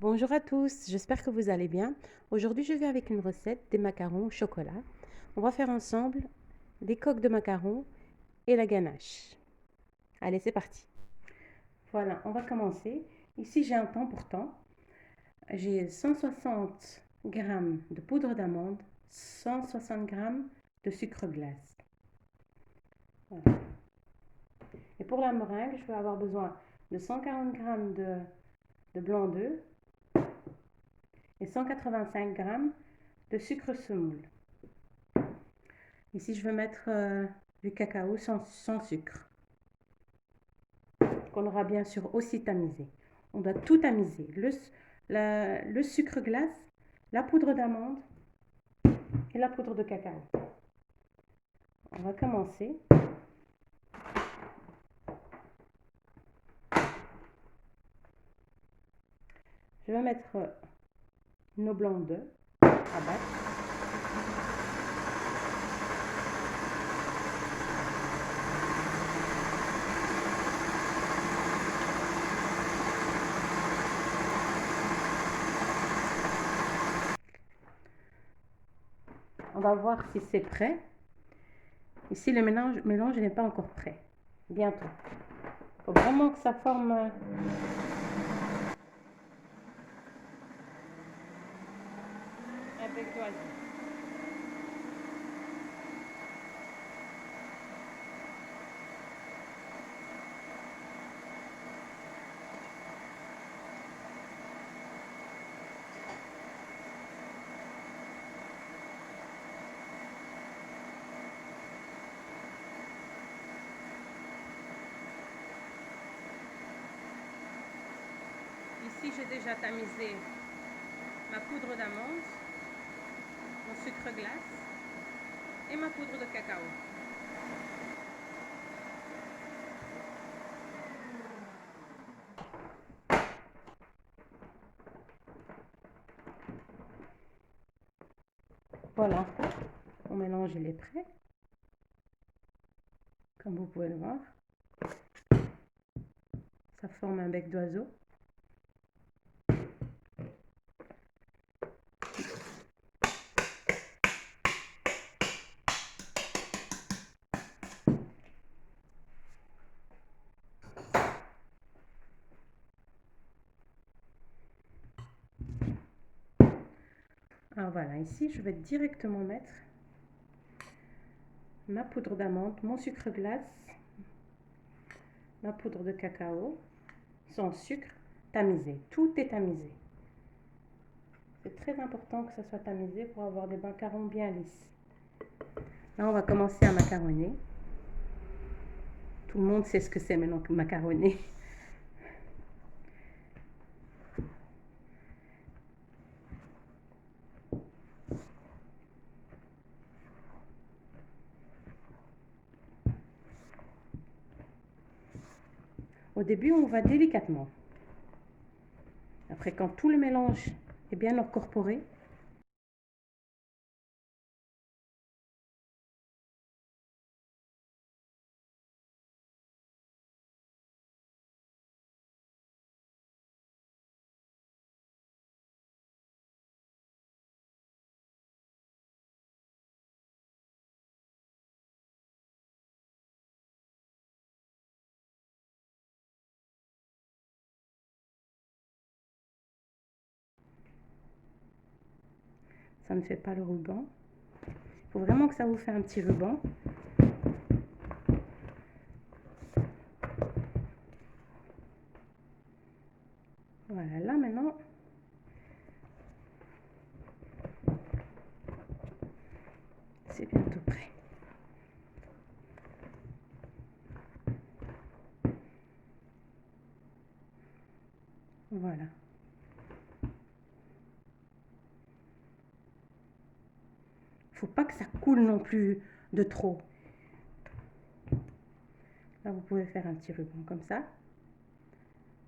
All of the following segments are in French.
Bonjour à tous, j'espère que vous allez bien. Aujourd'hui, je viens avec une recette des macarons au chocolat. On va faire ensemble des coques de macarons et la ganache. Allez, c'est parti. Voilà, on va commencer. Ici, j'ai un temps pour temps. J'ai 160 g de poudre d'amande, 160 g de sucre glace. Voilà. Et pour la meringue, je vais avoir besoin de 140 g de blanc d'œuf et 185 g de sucre semoule. Ici, je vais mettre du cacao sans sucre, qu'on aura bien sûr aussi tamisé. On doit tout tamiser, le sucre glace, la poudre d'amande et la poudre de cacao. On va commencer. Je vais mettre nos blancs d'œufs à battre. On va voir si c'est prêt. Ici, le mélange n'est pas encore prêt. Bientôt. Il faut vraiment que ça forme un bec d'oiseau. Ici, j'ai déjà tamisé ma poudre d'amande, mon sucre glace et ma poudre de cacao. Voilà, mon mélange il est prêt, comme vous pouvez le voir. Ça forme un bec d'oiseau. Alors voilà, ici je vais directement mettre ma poudre d'amande, mon sucre glace, ma poudre de cacao, sans sucre, tamisé. Tout est tamisé. C'est très important que ça soit tamisé pour avoir des macarons bien lisses. Là, on va commencer à macaronner. Tout le monde sait ce que c'est maintenant, macaronner. Au début, on va délicatement. Après, quand tout le mélange est bien incorporé, ça ne fait pas le ruban. Il faut vraiment que ça vous fasse un petit ruban. Voilà, là maintenant, c'est bientôt prêt. Voilà. Faut pas que ça coule non plus de trop. Là, vous pouvez faire un petit ruban comme ça.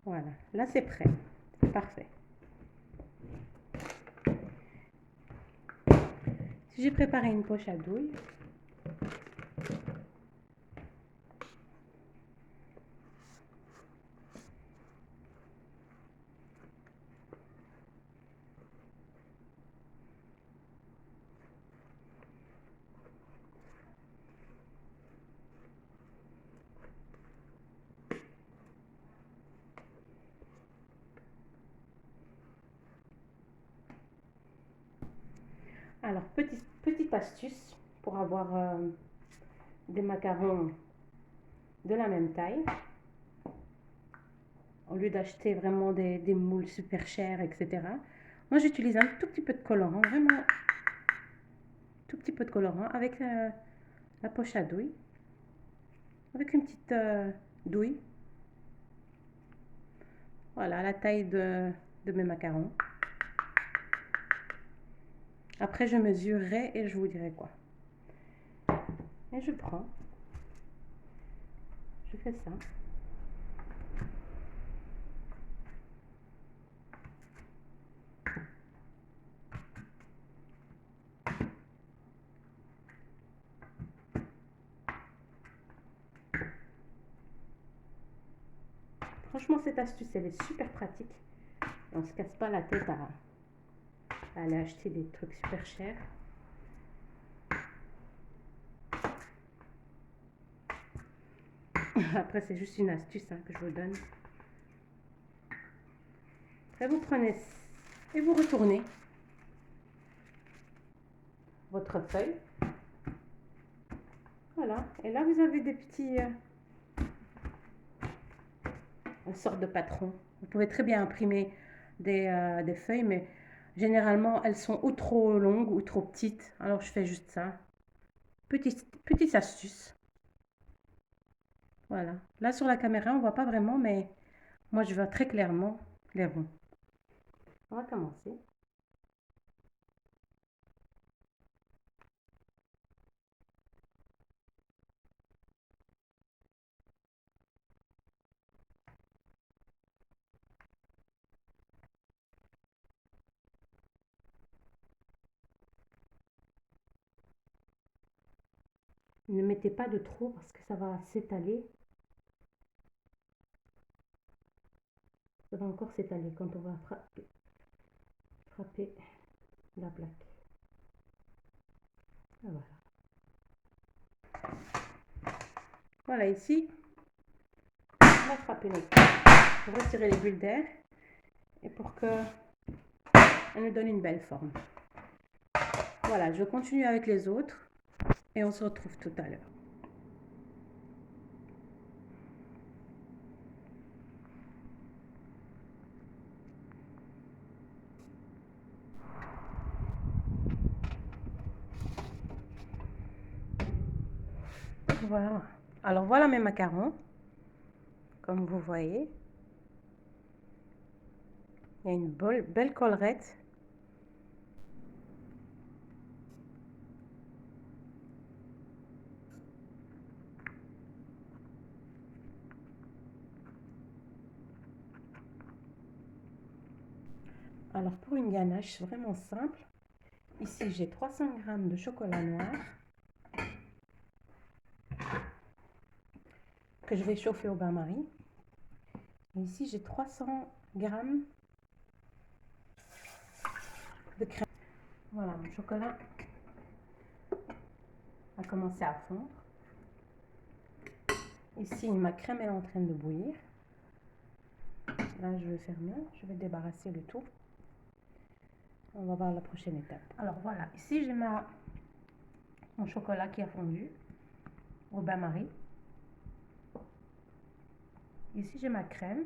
Voilà, là c'est prêt. C'est parfait. Si j'ai préparé une poche à douille, Alors, petite astuce pour avoir des macarons de la même taille. Au lieu d'acheter vraiment des moules super chers, etc. Moi, j'utilise un tout petit peu de colorant, vraiment tout petit peu de colorant avec la poche à douille, avec une petite douille. Voilà, la taille de mes macarons. Après, je mesurerai et je vous dirai quoi. Et je prends, je fais ça. Franchement, cette astuce, elle est super pratique. On se casse pas la tête à aller acheter des trucs super chers. Après, c'est juste une astuce que je vous donne. Après, vous prenez et vous retournez votre feuille. Voilà. Et là, vous avez des petits... une sorte de patron. Vous pouvez très bien imprimer des feuilles, mais généralement, elles sont ou trop longues ou trop petites. Alors, je fais juste ça. Petite astuce. Voilà. Là, sur la caméra, on voit pas vraiment, mais moi, je vois très clairement les ronds. On va commencer. Ne mettez pas de trop parce que ça va s'étaler. Ça va encore s'étaler quand on va frapper la plaque. Et voilà. Voilà, ici, on va frapper notre plaque pour retirer les bulles d'air et pour qu'elle nous donne une belle forme. Voilà, je continue avec les autres et on se retrouve tout à l'heure. Voilà. Alors voilà mes macarons. Comme vous voyez, il y a une belle collerette. Alors pour une ganache vraiment simple, ici j'ai 300 g de chocolat noir que je vais chauffer au bain-marie. Et ici j'ai 300 g de crème. Voilà, mon chocolat a commencé à fondre. Ici ma crème est en train de bouillir. Là je vais fermer, je vais débarrasser le tout. On va voir la prochaine étape. Alors voilà, ici j'ai mon chocolat qui a fondu au bain-marie. Ici j'ai ma crème.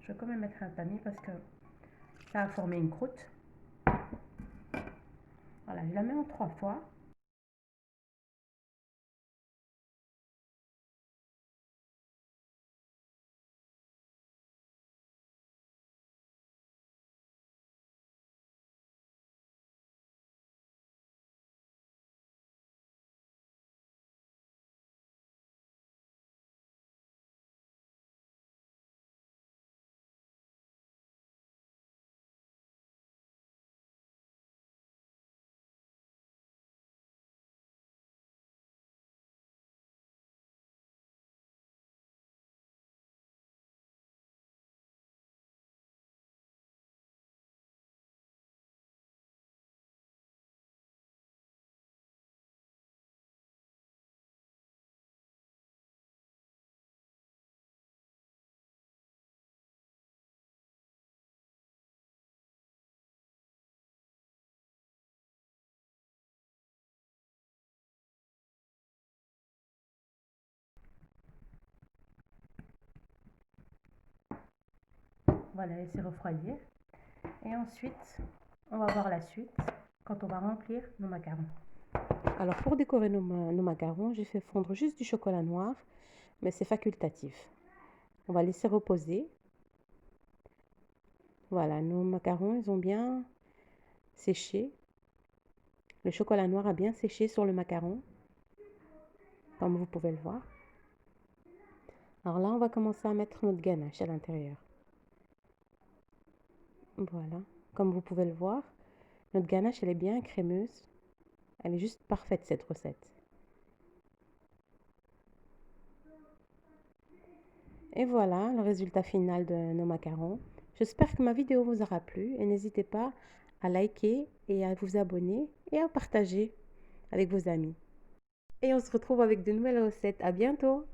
Je vais quand même mettre un tamis parce que ça a formé une croûte. Voilà, je la mets en 3 fois. va la laisser refroidir. Et ensuite, on va voir la suite quand on va remplir nos macarons. Alors pour décorer nos macarons, j'ai fait fondre juste du chocolat noir, mais c'est facultatif. On va laisser reposer. Voilà, nos macarons, ils ont bien séché. Le chocolat noir a bien séché sur le macaron, comme vous pouvez le voir. Alors là, on va commencer à mettre notre ganache à l'intérieur. Voilà, comme vous pouvez le voir, notre ganache, elle est bien crémeuse. Elle est juste parfaite, cette recette. Et voilà le résultat final de nos macarons. J'espère que ma vidéo vous aura plu et n'hésitez pas à liker et à vous abonner et à partager avec vos amis. Et on se retrouve avec de nouvelles recettes. À bientôt!